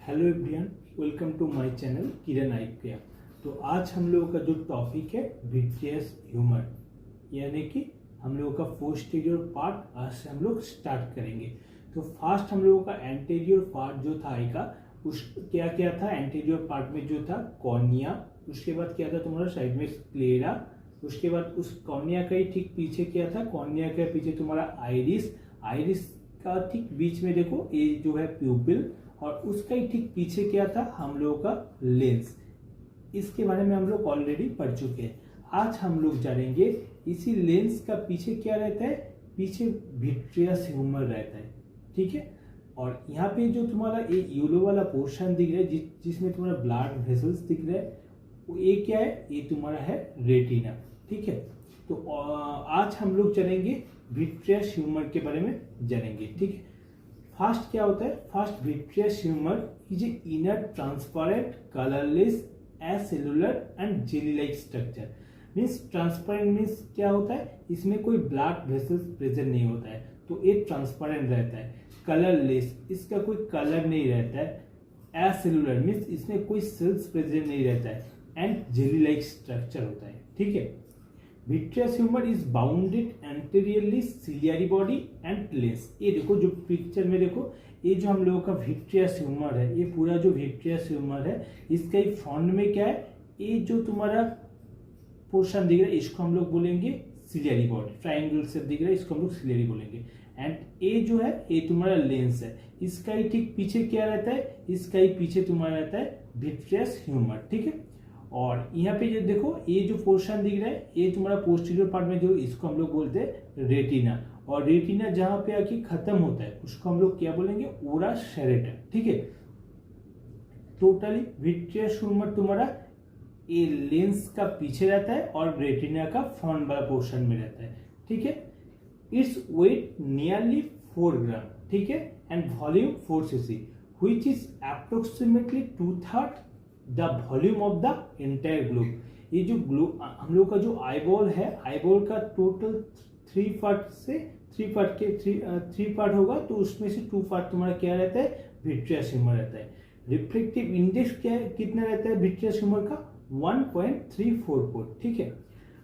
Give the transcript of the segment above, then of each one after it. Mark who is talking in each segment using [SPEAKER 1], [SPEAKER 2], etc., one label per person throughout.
[SPEAKER 1] Hello everyone, welcome to my channel Kiran eye care. तो आज हम लोगों का जो टॉपिक है विट्रियस ह्यूमर, यानी कि हम लोगों का पोस्टीरियर पार्ट आज से हम लोग स्टार्ट करेंगे। तो फर्स्ट हम लोगों का एंटीरियर पार्ट जो था आई का उस क्या क्या था। एंटीरियर पार्ट में जो था कॉर्निया, उसके बाद क्या था तुम्हारा साइड में स्क्लेरा, उसके बाद उस कॉर्निया का ही ठीक पीछे क्या था, कॉर्निया के पीछे तुम्हारा आइरिस, आइरिस का ठीक बीच में देखो ये जो है प्यूपिल, और उसका ही ठीक पीछे क्या था हम लोगों का लेंस। इसके बारे में हम लोग ऑलरेडी पढ़ चुके हैं। आज हम लोग जानेंगे इसी लेंस का पीछे क्या रहता है, पीछे विट्रियस ह्यूमर रहता है, ठीक है। और यहाँ पे जो तुम्हारा ये येलो वाला पोर्शन दिख रहा है जिसमें तुम्हारा ब्लड वेसल्स दिख रहा है, वो ये क्या है, ये तुम्हारा है रेटिना, ठीक है। तो आज हम लोग जानेंगे विट्रियस ह्यूमर के बारे में जानेंगे, ठीक है। फर्स्ट क्या होता है, first vitreous humour is a inner transparent colourless acellular and jelly like structure. Means transparent means क्या होता है, इसमें कोई ब्लड वेसल्स प्रेजेंट नहीं होता है, तो ये ट्रांसपेरेंट रहता है। कलरलेस, इसका कोई कलर नहीं रहता है। एसेलुलर मीन्स इसमें कोई सेल्स प्रेजेंट नहीं रहता है, एंड जेली लाइक स्ट्रक्चर होता है, ठीक है। Vitreous humour is bounded anteriorly ciliary body and lens. ये देखो जो पिक्चर में देखो, ये जो हम लोगों का विट्रियस ह्यूमर है, ये पूरा जो विट्रियस ह्यूमर है, इसका ही फ्रंट में क्या है, ये जो तुम्हारा पोर्शन दिख रहा है इसको हम लोग बोलेंगे सिलियरी बॉडी, ट्राइंगल से दिख रहा है इसको हम लोग सिलियरी बोलेंगे। एंड ये जो है ये तुम्हारा लेंस है, इसका ही ठीक पीछे क्या रहता है, इसका ही पीछे तुम्हारा रहता है विट्रियस ह्यूमर, ठीक है। और यहाँ पे जो देखो ये जो पोर्शन दिख रहा है, ये तुम्हारा पोस्टीरियर पार्ट में जो इसको हम लोग बोलते हैं रेटिना, और रेटिना जहां पे आके खत्म होता है उसको हम लोग क्या बोलेंगे, ओरा सेरेटा, ठीक है। टोटली विट्रियस ह्यूमर तुम्हारा ये लेंस का पीछे रहता है और रेटिना का फ्रंट वाला पोर्शन में रहता है, ठीक है। इट्स वेट नियरली 4 ग्राम, ठीक है, and volume 4 cc, which is approximately 2/3 the volume of the entire globe. ये जो ग्लोब हम लोग का जो आईबॉल है, आईबॉल का टोटल 3 पार्ट होगा, तो उसमें से 2 पार्ट तुम्हारा क्या रहता है, विट्रियस ह्यूमर रहता है। रिफ्लेक्टिव इंडेक्स क्या है, कितना रहता है विट्रियस ह्यूमर का, 1.344, ठीक है।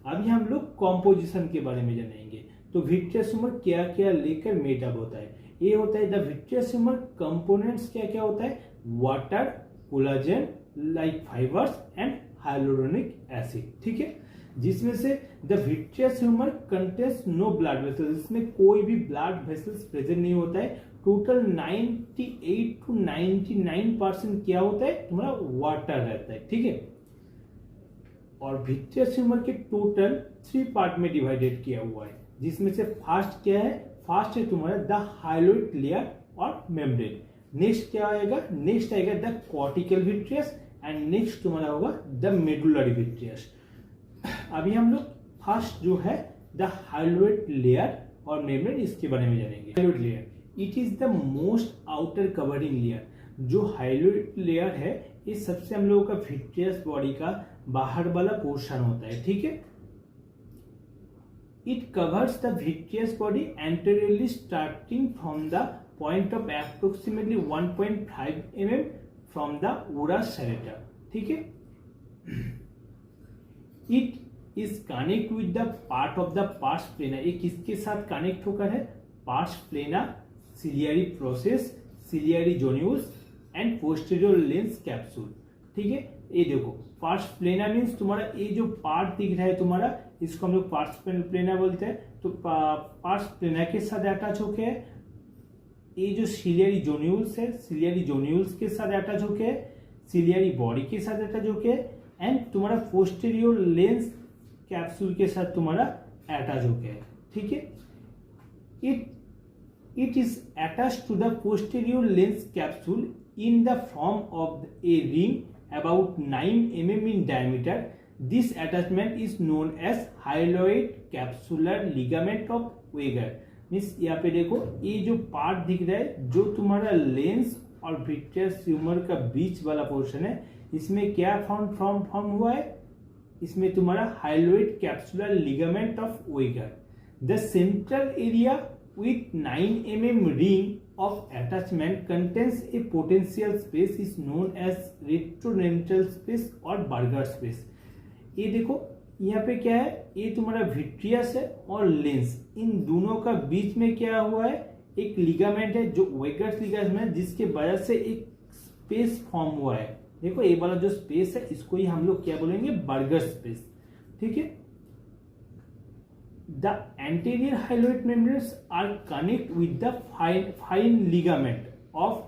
[SPEAKER 1] अभी हम लोग कॉम्पोजिशन के बारे में जानेंगे। तो विट्रियस ह्यूमर क्या क्या लेकर मेटअप होता है, ये होता है द विट्रियस ह्यूमर कंपोनेंट्स क्या क्या होता है, water, collagen like fibres and hyaluronic acid, ठीक है। जिसमें से the vitreous humour contains no blood vessels, इसमें कोई भी ब्लड वेसल्स प्रेजेंट नहीं होता है। टोटल 98 to 99% क्या होता है, तुम्हारा वाटर रहता है, ठीक है। और विट्रियस ह्यूमर के टोटल 3 पार्ट में डिवाइडेड किया हुआ है, जिसमें से फर्स्ट क्या है, फर्स्ट है तुम्हारा द हाइलोइड लेयर और मेम्ब्रेन। नेक्स्ट क्या आएगा, नेक्स्ट आएगा the cortical vitreous, and next तुम्हारा होगा द मेडुलरी विट्रियस। अभी हम लोग फर्स्ट जो है द हाइलोइड लेयर और मेम्ब्रेन, इसके बारे में जानेंगे। Hyaloid layer it is the most outer covering layer. जो हाइलोइड लेयर है ये सबसे हम लोगों का विट्रियस बॉडी का बाहर वाला पोर्शन होता है, ठीक है। It covers the vitreous body anteriorly starting from the point of approximately 1.5 mm from the ora serrata, ठीक है। It is connect with the part of the pars plana। ये किसके साथ कनेक्ट होकर है, pars plana, ciliary process, ciliary zonules and posterior lens capsule, ठीक है। ये देखो pars plana मीन्स तुम्हारा ये जो पार्ट दिख रहा है तुम्हारा, इसको हम लोग pars plana बोलते हैं। तो pars plana के साथ अटैच होके है ये जो सिलियरी जोन्यूल्स है, सिलियरी जोन्यूल्स के साथ अटैच होके है, सिलियरी बॉडी के साथ अटैच होके है, एंड तुम्हारा पोस्टीरियर लेंस कैप्सूल के साथ तुम्हारा अटैच होके है, ठीक है। It is attach to the posterior lens capsule in the form of a ring about 9 mm in diameter. This attachment is known as hyaloid capsular ligament of Weger। Means यहाँ पे देखो ये जो पार्ट दिख रहा है, जो तुम्हारा लेंस और विट्रियस ह्यूमर का बीच वाला पोर्शन है, इसमें क्या फॉर्म हुआ है, इसमें तुम्हारा hyaloid capsular ligament of Wieger. The central area with 9 mm ring of attachment contains a potential space is known as retrodental space or Burger space। ये देखो यहाँ पे क्या है, ये तुम्हारा विट्रियस है और लेंस, इन दोनों का बीच में क्या हुआ है, एक लिगामेंट है जो वेगर्स लिगामेंट है, जिसके वजह से एक स्पेस फॉर्म हुआ है। देखो ये वाला जो स्पेस है इसको ही हम लोग क्या बोलेंगे, बर्गर स्पेस। ठीक है। The anterior hyaloid membranes are connected with the fine ligament of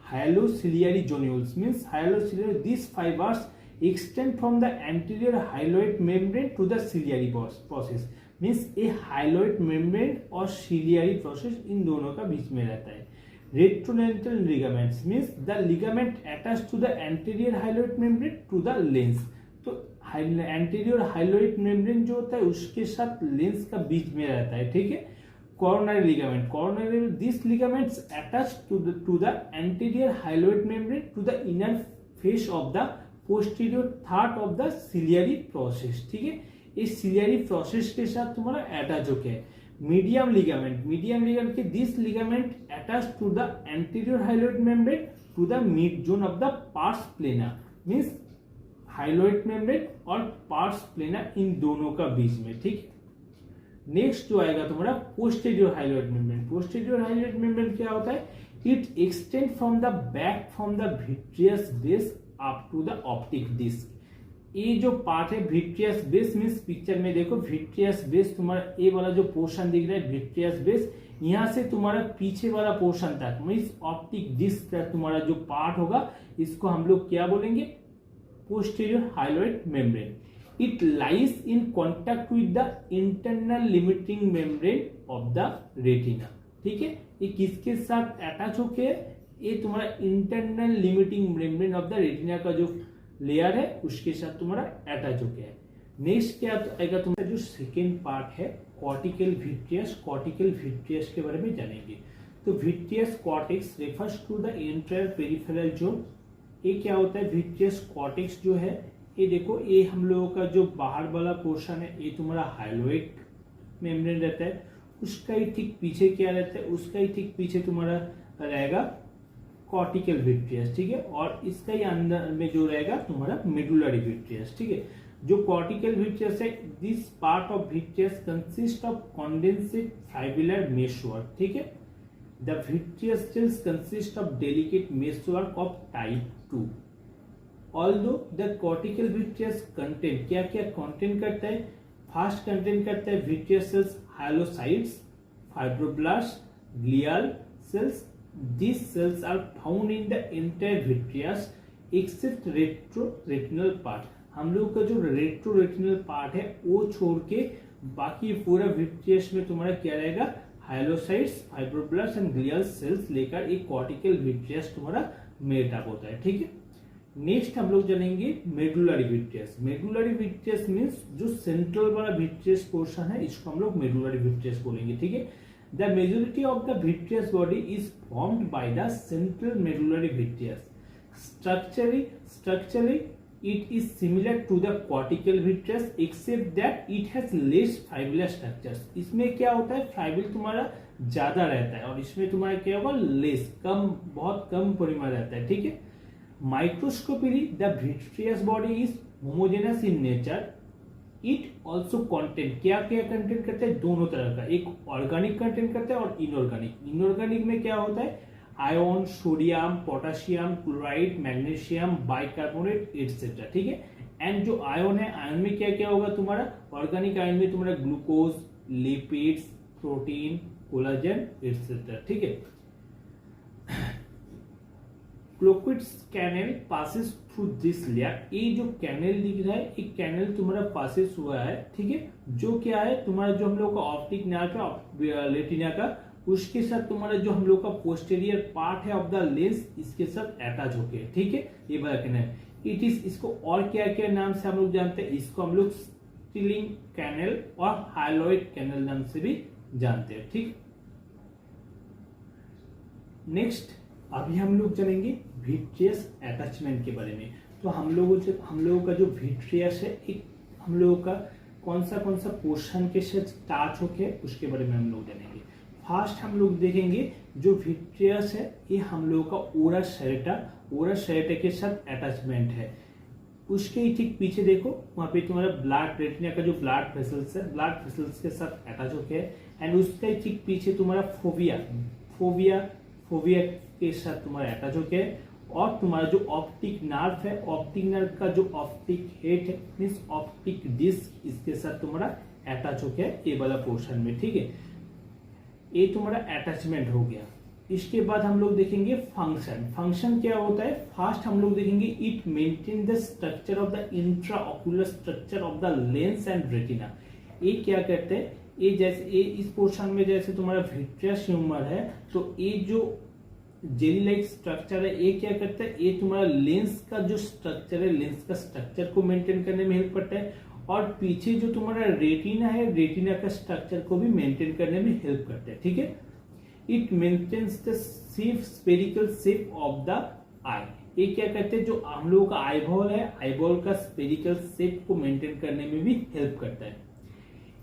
[SPEAKER 1] hyalociliary zonules. Means hyalociliary, these fibers extend from the anterior hyaloid membrane to the ciliary process. Means a hyaloid membrane और ciliary process इन दोनों का बीच में रहता है। Retrodental ligaments means the ligament attached to the anterior hyaloid membrane to the lens। तो anterior hyaloid membrane जो होता है उसके साथ लेंस का बीच में रहता है। ठीक है। Coronary ligament, coronary, this ligaments attach to the anterior hyaloid membrane to the inner face of the posterior third of the ciliary process. ठीक है। इस सिलियरी प्रोसेस के साथ तुम्हारा अटैच होके है। मीडियम लिगामेंट, मीडियम लिगामेंट के this ligament attach to the anterior hyaloid membrane to the mid zone of the pars plana. Means hyaloid membrane और पार्स प्लेना इन दोनों का बीच में। ठीक। नेक्स्ट जो आएगा तुम्हारा posterior hyaloid membrane. Posterior hyaloid membrane क्या होता है, it extend from the back from the vitreous base up to the optic disc. ये जो पार्ट है विट्रियस बेस, मीन्स पिक्चर में देखो विट्रियस बेस तुम्हारा ये वाला जो पोर्शन दिख रहा है विट्रियस बेस, यहाँ से तुम्हारा पीछे वाला पोर्शन तक मीन्स ऑप्टिक डिस्क तक तुम्हारा जो पार्ट होगा इसको हम लोग क्या बोलेंगे, posterior hyaloid membrane। It lies in contact with the internal limiting membrane of the retina। ठीक है। ये किसके साथ अटैच होके है, ये तुम्हारा internal limiting membrane of the retina का जो लेयर है उसके साथ तुम्हारा अटैच होके है। नेक्स्ट क्या आएगा तुम्हारा जो सेकेंड पार्ट है कॉर्टिकल विट्रियस। कॉर्टिकल विट्रियस के बारे में जानेंगे। तो vitreous cortex refers to the entire peripheral zone. ये क्या होता है, विट्रियस कॉर्टेक्स जो है, ये देखो ये हम लोगों का जो बाहर वाला पोर्शन है ये तुम्हारा हाइलोइड मेम्ब्रेन रहता है, उसका ही ठीक पीछे क्या रहता है, उसका ही ठीक पीछे तुम्हारा रहेगा कॉर्टिकल विट्रियस। ठीक है। और इसका ही अंदर में जो रहेगा तुम्हारा मेडुलरी विट्रियस। ठीक है। जो कॉर्टिकल विट्रियस है, this part of vitreous consist of condensed fibrillar meshwork. ठीक है। The vitreous cells consist of delicate meshwork of type 2। Although the cortical vitreous contain क्या क्या contain करता है, फर्स्ट कंटेन करता है vitreous cells, hyalocytes, fibroblasts, glial cells। These cells are found in the entire vitreous except retroretinal part। हम लोग का जो retroretinal part है वो छोड़ के बाकी पूरा vitreous में तुम्हारा क्या रहेगा, हाइलोसाइट्स, फाइब्रोब्लास्ट एंड ग्लियल सेल्स लेकर एक कॉर्टिकल विट्रियस तुम्हारा मेटअप होता है। ठीक है। नेक्स्ट हम लोग जानेंगे medullary vitreous. Medullary vitreous means जो सेंट्रल वाला विट्रियस पोर्शन है इसको हम लोग मेडुलरी विट्रियस बोलेंगे। ठीक है। The majority of the vitreous body is formed by the central medullary vitreous. Structurally it is similar to the cortical vitreous except that it has less fibular structures। इसमें क्या होता है, फाइबिल तुम्हारा ज्यादा रहता है और इसमें तुम्हारा क्या होगा, लेस, कम, बहुत कम परिमाण रहता है। ठीक है। Microscopically the vitreous body is homogeneous in nature. It also content क्या क्या कंटेंट करता है, दोनों तरह का, एक ऑर्गेनिक कंटेंट करता है और इनऑर्गेनिक। इनऑर्गेनिक में क्या होता है, ion, sodium, potassium, chloride, magnesium, bicarbonate etcetera. ठीक है। एंड जो आयन है, आयन में क्या क्या होगा तुम्हारा, ऑर्गेनिक आयन में तुम्हारा glucose, lipids, protein, collagen et cetera. ठीक है। Cloquet's canal passes through this layer. ये जो कैनल दिख रहा है, एक कैनल तुम्हारा पासेस हुआ है। ठीक है। जो क्या है तुम्हारा जो हम लोग का ऑप्टिक नर्व है रेटिना का, उसके साथ तुम्हारा जो हम लोग का पोस्टेरियर पार्ट है ऑफ द लेंस इसके साथ अटैच होके। ठीक है। ये वाला कैनल इट इज, इसको और क्या क्या नाम से हम लोग जानते हैं, इसको हम लोग स्टिलिंग कैनल और हाइलोइड कैनल नाम से भी जानते हैं। ठीक। नेक्स्ट अभी हम लोग जानेंगे विट्रियस अटैचमेंट के बारे में। तो हम लोगों का जो विट्रियस है, एक हम लोगों का कौन सा पोर्शन के साथ टच होके उसके बारे में हम लोग जानेंगे। फर्स्ट हम लोग देखेंगे जो विट्रियस है ये हम लोगों का ओरा सेरेटा के साथ अटैचमेंट है। उसके ही ठीक पीछे देखो वहां पे तुम्हारा ब्लड रेटिना का जो ब्लड वेसल्स के साथ अटैच होके है। एंड उसका ही ठीक पीछे तुम्हारा फोविया के साथ तुम्हारा अटैच होके है। और तुम्हारा जो ऑप्टिक नर्व है, ऑप्टिक नर्व का जो ऑप्टिक हेड है मीन्स ऑप्टिक डिस्क, इसके साथ तुम्हारा अटैच होके है ये वाला पोर्शन में। ठीक है, ये तुम्हारा अटैचमेंट हो गया। इसके बाद हम लोग देखेंगे फंक्शन क्या होता है। फर्स्ट हम लोग देखेंगे it maintain the structure of the intraocular structure of the lens and retina. ये क्या करते हैं, ये जैसे ये इस पोर्शन में जैसे तुम्हारा विट्रियस ह्यूमर है तो ये जो जेली लाइक स्ट्रक्चर है ये क्या करता है, ये तुम्हारा लेंस का जो स्ट्रक्चर है, लेंस का स्ट्रक्चर को मेंटेन करने में हेल्प करता है। और पीछे जो तुम्हारा रेटिना है, रेटिना का स्ट्रक्चर को भी मेंटेन करने में हेल्प करता है। ठीक है, it maintains the spherical shape of the eye. ये क्या करते हैं, जो हम लोगों का आईबॉल है, आईबॉल का स्फेरिकल शेप को मेंटेन करने में भी हेल्प करता है।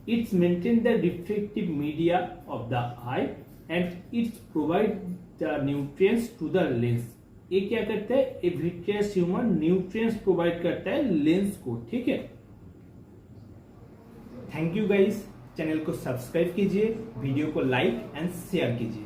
[SPEAKER 1] It's maintain the reflective media of the eye and it's provide the nutrients to the lens. ये क्या करता है, a vitreous humour nutrients provide करता है लेंस को। ठीक है, थैंक यू गाइस, चैनल को सब्सक्राइब कीजिए, वीडियो को लाइक एंड शेयर कीजिए।